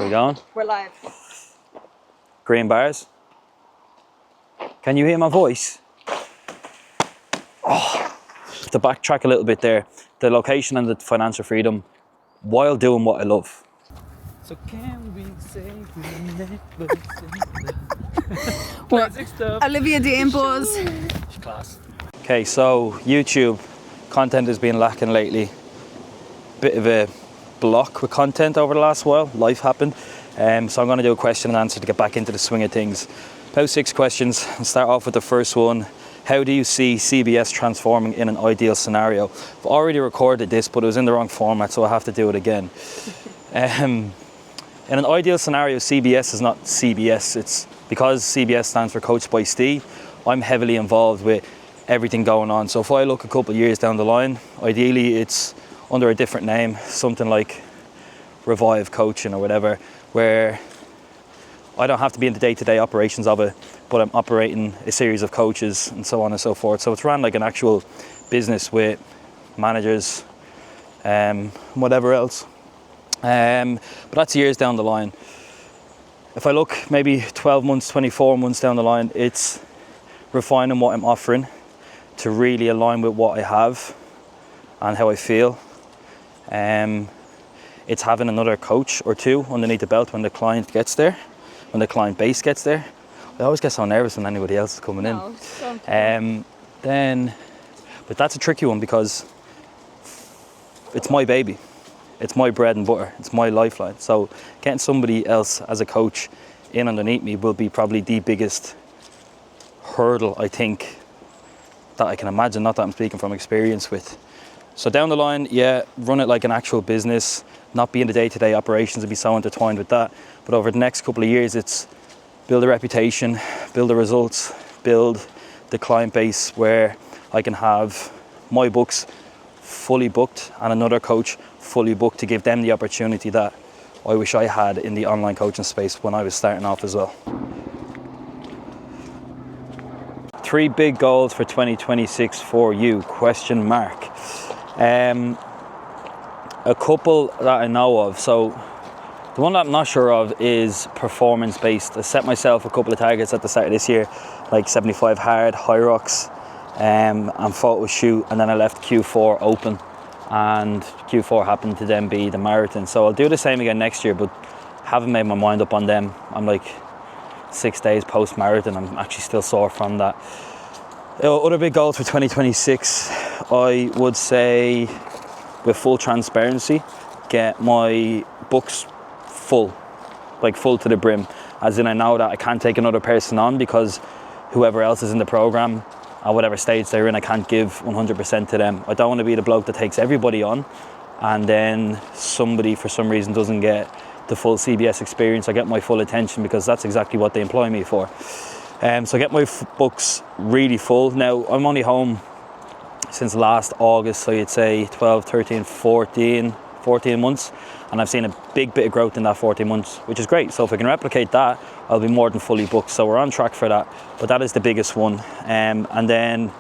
We're going? We're live. Green bars. Can you hear my voice? Oh, to backtrack a little bit there, the location and the financial freedom while doing what I love. So can we say we never What? Olivia Dean Buzz. Class. Okay, so YouTube content has been lacking lately. Bit of a block with content over the last while. Life happened. So I'm going to do a question and answer to get back into the swing of things. About 6 questions. I'll start off with the first one. How do you see CBS transforming in an ideal scenario? I've already recorded this, but it was in the wrong format, so I have to do it again. In an ideal scenario, CBS is not CBS. It's because CBS stands for Coach By Ste. I'm heavily involved with everything going on. So if I look a couple of years down the line, ideally it's under a different name, something like Revive Coaching or whatever, where I don't have to be in the day-to-day operations of it, but I'm operating a series of coaches and so on and so forth. So it's run like an actual business with managers, whatever else. But that's years down the line. If I look maybe 12 months, 24 months down the line, it's refining what I'm offering to really align with what I have and how I feel. It's having another coach or two underneath the belt when the client gets there, when the client base gets there. I always get so nervous when anybody else is coming in. But that's a tricky one because it's my baby. It's my bread and butter. It's my lifeline. So getting somebody else as a coach in underneath me will be probably the biggest hurdle, I think, that I can imagine, not that I'm speaking from experience with. So down the line, yeah, run it like an actual business, not be in the day-to-day operations and be so intertwined with that. But over the next couple of years, it's build a reputation, build the results, build the client base where I can have my books fully booked and another coach fully booked to give them the opportunity that I wish I had in the online coaching space when I was starting off as well. 3 big goals for 2026 for you, ? A couple that I know of. So the one that I'm not sure of is performance based. I set myself a couple of targets at the start of this year, like 75 hard, high rocks, and photo shoot, and then I left Q4 open, and Q4 happened to then be the marathon. So I'll do the same again next year, but haven't made my mind up on them. I'm like 6 days post marathon. I'm actually still sore from that. Other big goals for 2026, I would say, with full transparency, get my books full to the brim. As in, I know that I can't take another person on because whoever else is in the program at whatever stage they're in, I can't give 100% to them. I don't want to be the bloke that takes everybody on and then somebody for some reason doesn't get the full CBS experience. I get my full attention because that's exactly what they employ me for. So I get my books really full. Now, I'm only home since last August, so you'd say 12, 13, 14 months. And I've seen a big bit of growth in that 14 months, which is great. So if I can replicate that, I'll be more than fully booked. So we're on track for that. But that is the biggest one. And then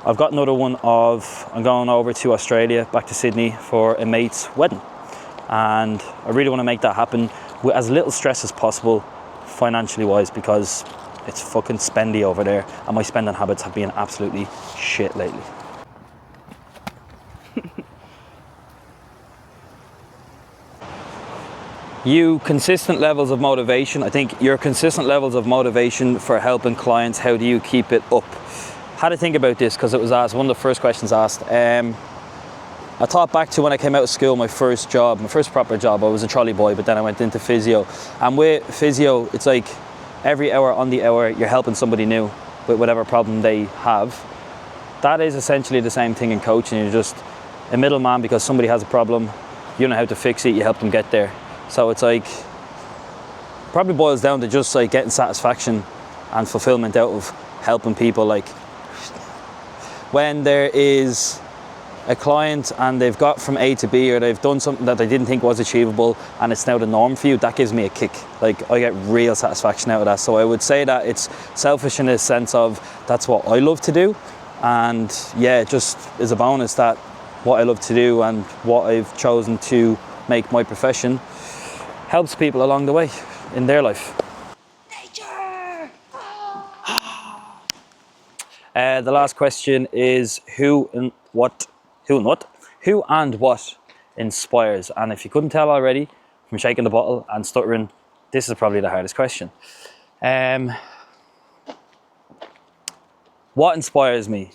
I've got another one of, I'm going over to Australia, back to Sydney for a mate's wedding. And I really want to make that happen with as little stress as possible, financially wise, because it's fucking spendy over there. And my spending habits have been absolutely shit lately. Consistent levels of motivation. I think your consistent levels of motivation for helping clients, how do you keep it up? Had to think about this because it was asked, one of the first questions asked. I thought back to when I came out of school, my first proper job. I was a trolley boy, but then I went into physio. And with physio, it's like every hour on the hour, you're helping somebody new with whatever problem they have. That is essentially the same thing in coaching. You're just a middleman because somebody has a problem. You know how to fix it, you help them get there. So it's like, probably boils down to just like getting satisfaction and fulfillment out of helping people. Like when there is a client and they've got from A to B, or they've done something that they didn't think was achievable and it's now the norm for you, that gives me a kick. Like I get real satisfaction out of that. So I would say that it's selfish in a sense of that's what I love to do. And yeah, it just is a bonus that what I love to do and what I've chosen to make my profession helps people along the way in their life. The last question is who and what inspires? And if you couldn't tell already from shaking the bottle and stuttering, this is probably the hardest question. What inspires me?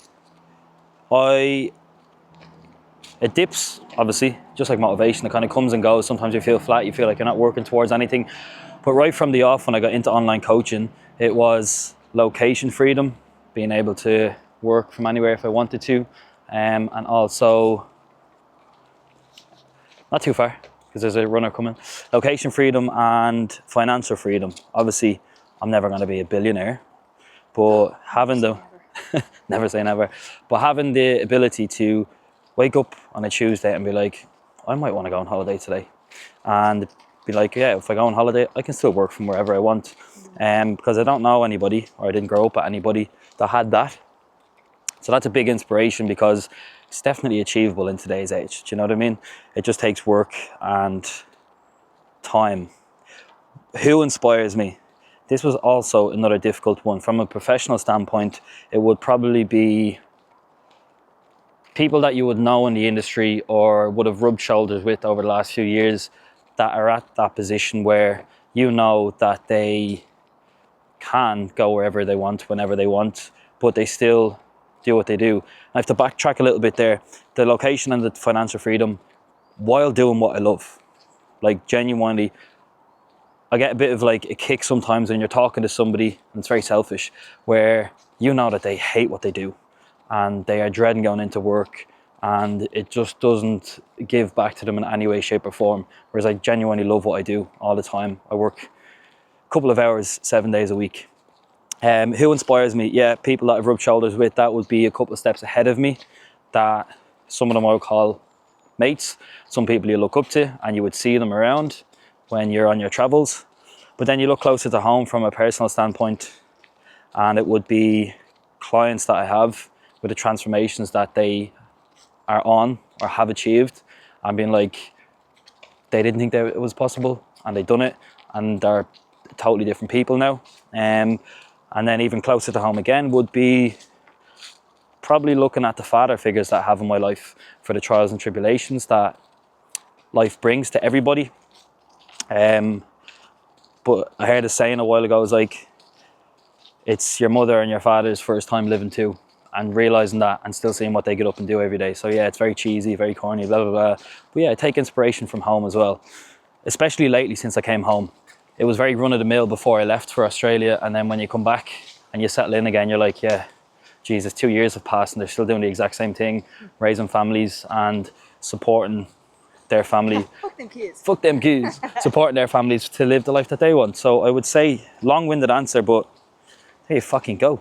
It dips, obviously, just like motivation. It kind of comes and goes. Sometimes you feel flat, you feel like you're not working towards anything. But right from the off, when I got into online coaching, it was location freedom, being able to work from anywhere if I wanted to, and also, not too far, because there's a runner coming. Location freedom and financial freedom. Obviously, I'm never going to be a billionaire, but having the, never say never, but having the ability to wake up on a Tuesday and be like, I might want to go on holiday today. And be like, yeah, if I go on holiday, I can still work from wherever I want. Because I don't know anybody, or I didn't grow up at anybody that had that. So that's a big inspiration, because it's definitely achievable in today's age. Do you know what I mean? It just takes work and time. Who inspires me? This was also another difficult one. From a professional standpoint, it would probably be people that you would know in the industry or would have rubbed shoulders with over the last few years that are at that position where you know that they can go wherever they want, whenever they want, but they still do what they do. I have to backtrack a little bit there. The location and the financial freedom while doing what I love. Like, genuinely, I get a bit of like a kick sometimes when you're talking to somebody, and it's very selfish, where you know that they hate what they do and they are dreading going into work, and it just doesn't give back to them in any way, shape or form. Whereas I genuinely love what I do all the time. I work a couple of hours, 7 days a week. Who inspires me? Yeah, people that I've rubbed shoulders with, that would be a couple of steps ahead of me, that some of them I would call mates. Some people you look up to and you would see them around when you're on your travels. But then you look closer to home from a personal standpoint, and it would be clients that I have with the transformations that they are on or have achieved, and being like, they didn't think that it was possible and they've done it, and they're totally different people now. And then even closer to home again would be probably looking at the father figures that I have in my life for the trials and tribulations that life brings to everybody. But I heard a saying a while ago, it was like, it's your mother and your father's first time living too, and realizing that and still seeing what they get up and do every day. So yeah, it's very cheesy, very corny, blah, blah, blah. But yeah, I take inspiration from home as well, especially lately since I came home. It was very run of the mill before I left for Australia. And then when you come back and you settle in again, you're like, yeah, Jesus, 2 years have passed and they're still doing the exact same thing, raising families and supporting their family. Fuck them kids. Fuck them kids. Supporting their families to live the life that they want. So I would say long-winded answer, but there you fucking go.